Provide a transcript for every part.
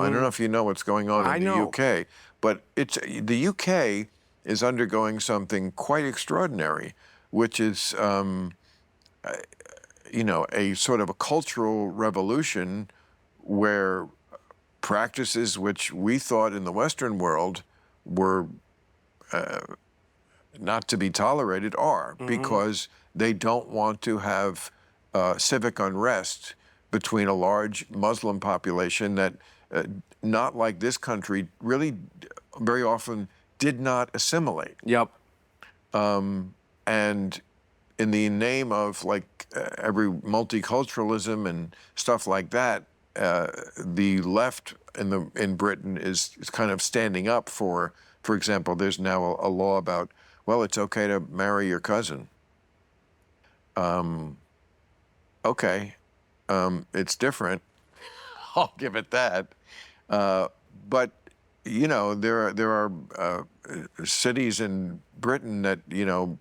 I don't know if you know what's going on in the UK, but the UK is undergoing something quite extraordinary, which is, you know, a sort of a cultural revolution where practices which we thought in the Western world were not to be tolerated are, because they don't want to have civic unrest between a large Muslim population that, not like this country, really very often did not assimilate. Yep. And in the name of like every multiculturalism and stuff like that, the left in Britain is kind of standing up for example, there's now a law about, well, it's okay to marry your cousin. Okay, it's different. I'll give it that. But you know, there are cities in Britain that, you know,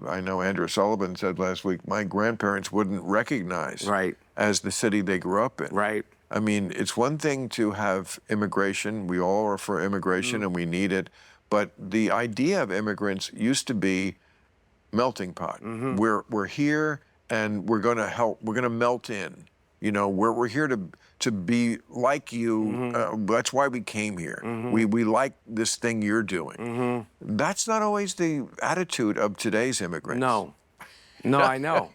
I know Andrew Sullivan said last week, my grandparents wouldn't recognize as the city they grew up in. Right. I mean, it's one thing to have immigration. We all are for immigration and we need it. But the idea of immigrants used to be melting pot. We're here and we're going to help. We're going to melt in. You know, we're here to be like you. That's why we came here. We like this thing you're doing. That's not always the attitude of today's immigrants. No. No, I know.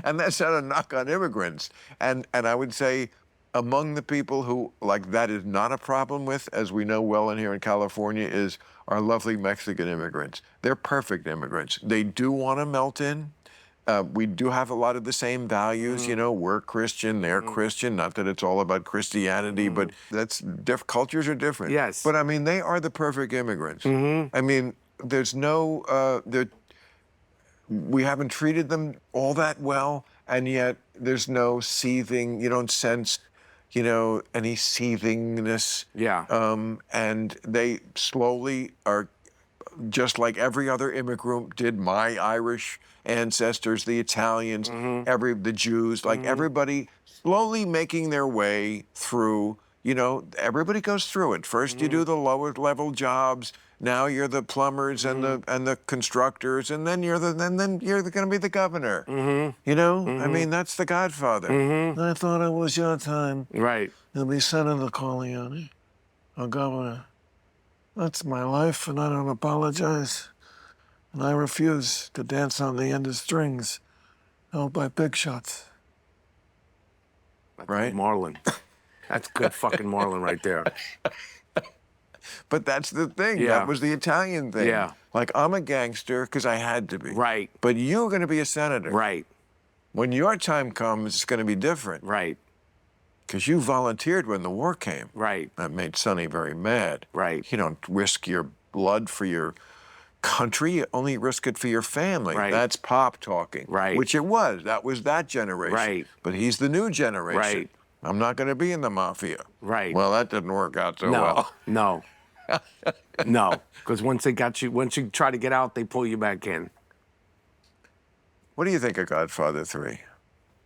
And that's not a knock on immigrants. And I would say among the people who, like, that is not a problem with, as we know well in here in California, is our lovely Mexican immigrants. They're perfect immigrants. They do want to melt in. We do have a lot of the same values, you know, we're Christian, they're Christian, not that it's all about Christianity, but that's cultures are different. Yes. But I mean, they are the perfect immigrants. I mean, there's no, we haven't treated them all that well, and yet there's no seething, you don't sense, you know, any seethingness. Yeah. And they slowly are, just like every other immigrant did, my Irish ancestors, the Italians, the Jews, like everybody slowly making their way through, you know, everybody goes through it. First you do the lower level jobs, now you're the plumbers and the constructors, and then you're going to be the governor. You know? I mean, that's the Godfather. I thought it was your time. Right. You'll be Senator Corleone or governor. That's my life, and I don't apologize. And I refuse to dance on the end of strings held by big shots. That's right? Marlon. That's good fucking Marlon right there. But that's the thing. Yeah. That was the Italian thing. Yeah. Like, I'm a gangster because I had to be. Right. But you're going to be a senator. Right. When your time comes, it's going to be different. Right. Because you volunteered when the war came. Right. That made Sonny very mad. Right. You don't risk your blood for your country, you only risk it for your family. Right. That's Pop talking. Right. Which it was. That was that generation. Right. But he's the new generation. Right. I'm not going to be in the Mafia. Right. Well, that didn't work out so well. No. No. Because once you try to get out, they pull you back in. What do you think of Godfather III?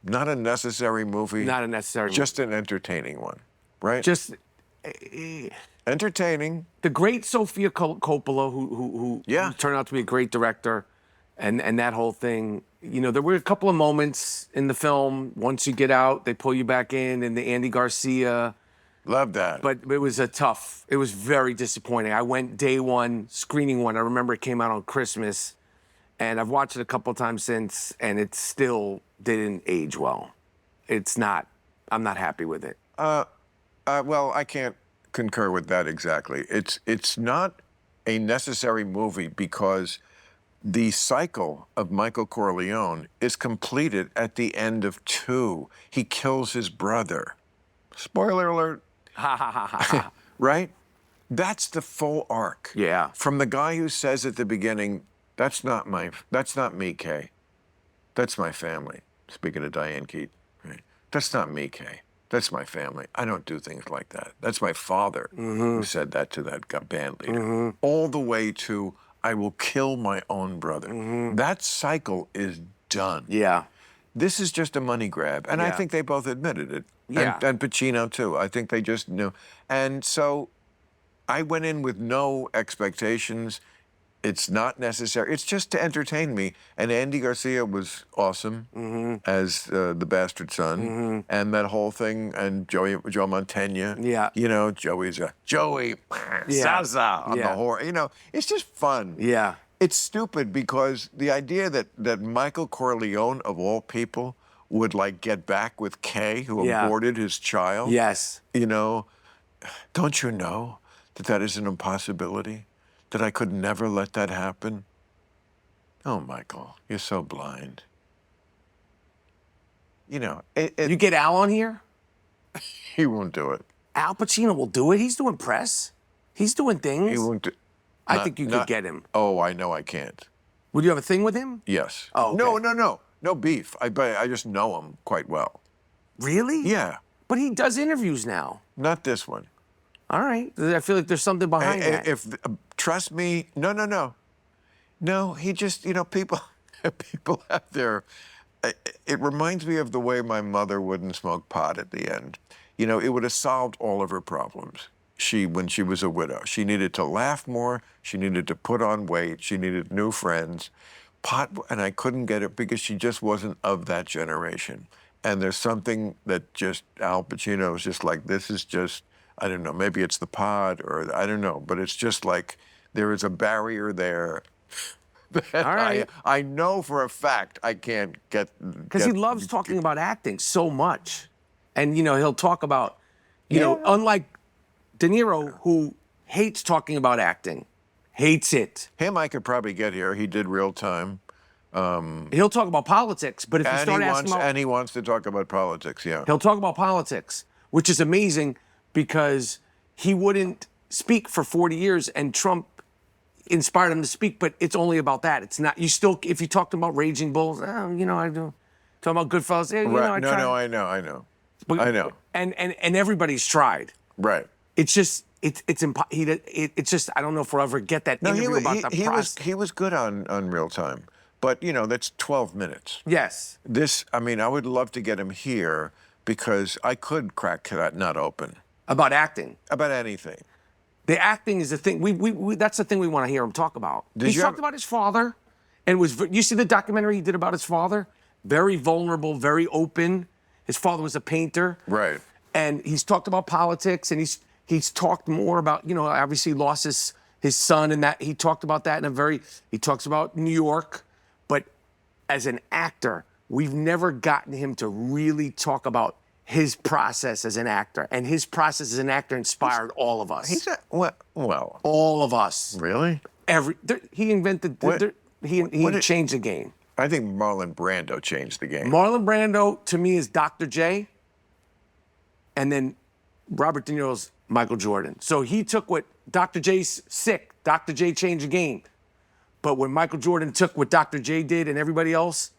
Not a necessary movie. Not a necessary movie. Just an entertaining one, right? Just entertaining. The great Sofia Coppola, who turned out to be a great director, and that whole thing. You know, there were a couple of moments in the film. Once you get out, they pull you back in, and the Andy Garcia. Love that. But it was it was very disappointing. I went day one, screening one. I remember it came out on Christmas, and I've watched it a couple of times since, and it still didn't age well. I'm not happy with it. Well, I can't concur with that exactly. It's not a necessary movie because the cycle of Michael Corleone is completed at the end of 2. He kills his brother. Spoiler alert. Ha ha ha ha. Right? That's the full arc. Yeah. From the guy who says at the beginning, that's not me, Kay. That's my family. Speaking of Diane Keaton, right? That's not me, Kay. That's my family. I don't do things like that. That's my father who said that to that band leader. All the way to, I will kill my own brother. That cycle is done. Yeah. This is just a money grab. And I think they both admitted it. Yeah. And Pacino too. I think they just knew. And so I went in with no expectations. It's not necessary. It's just to entertain me. And Andy Garcia was awesome as the bastard son, and that whole thing. And Joe Mantegna. Yeah. You know, Joey Zaza on the horn. You know, it's just fun. Yeah. It's stupid because the idea that Michael Corleone of all people would like get back with Kay, who aborted his child. Yes. You know, don't you know that is an impossibility? That I could never let that happen? Oh, Michael, you're so blind. You know, You get Al on here? he won't do it. Al Pacino will do it. He's doing press. He's doing things. He won't do I think you could get him. Oh, I know I can't. Would you have a thing with him? Yes. Oh, okay. No beef. I just know him quite well. Really? Yeah. But he does interviews now. Not this one. All right. I feel like there's something behind that. Trust me, no. No, he just, you know, people have their. It reminds me of the way my mother wouldn't smoke pot at the end. You know, it would have solved all of her problems. When she was a widow, she needed to laugh more. She needed to put on weight. She needed new friends. Pot, and I couldn't get it because she just wasn't of that generation. And there's something that just Al Pacino is just like, this is just, I don't know, maybe it's the pod or I don't know, but it's just like there is a barrier there that All right. I know for a fact I can't get. Because he loves talking about acting so much. And, you know, he'll talk about, you know, unlike De Niro, who hates talking about acting, hates it. Him, I could probably get here. He did Real Time. He'll talk about politics, but if you start asking about... And he wants to talk about politics, yeah. He'll talk about politics, which is amazing because he wouldn't speak for 40 years and Trump inspired him to speak, but it's only about that. It's not, you still, if you talked about Raging Bulls, you know, I do. Talking about Goodfellas, you know, I know. But, I know. And everybody's tried. Right. It's just, it's just, I don't know if we'll ever get that interview about the process. He was good on Real Time, but you know, that's 12 minutes. Yes. I mean, I would love to get him here because I could crack that nut open. About acting. About anything. The acting is the thing. That's the thing we want to hear him talk about. He talked about his father, and you see the documentary he did about his father? Very vulnerable, very open. His father was a painter. Right. And he's talked about politics, and he's talked more about, you know, obviously lost his son, and that he talked about that he talks about New York. But as an actor, we've never gotten him to really talk about his process as an actor, and his process as an actor inspired all of us. Well, all of us. Really? He invented. He changed the game. I think Marlon Brando changed the game. Marlon Brando to me is Dr. J, and then Robert De Niro's Michael Jordan. So he took what Dr. J's sick. Dr. J changed the game, but when Michael Jordan took what Dr. J did and everybody else.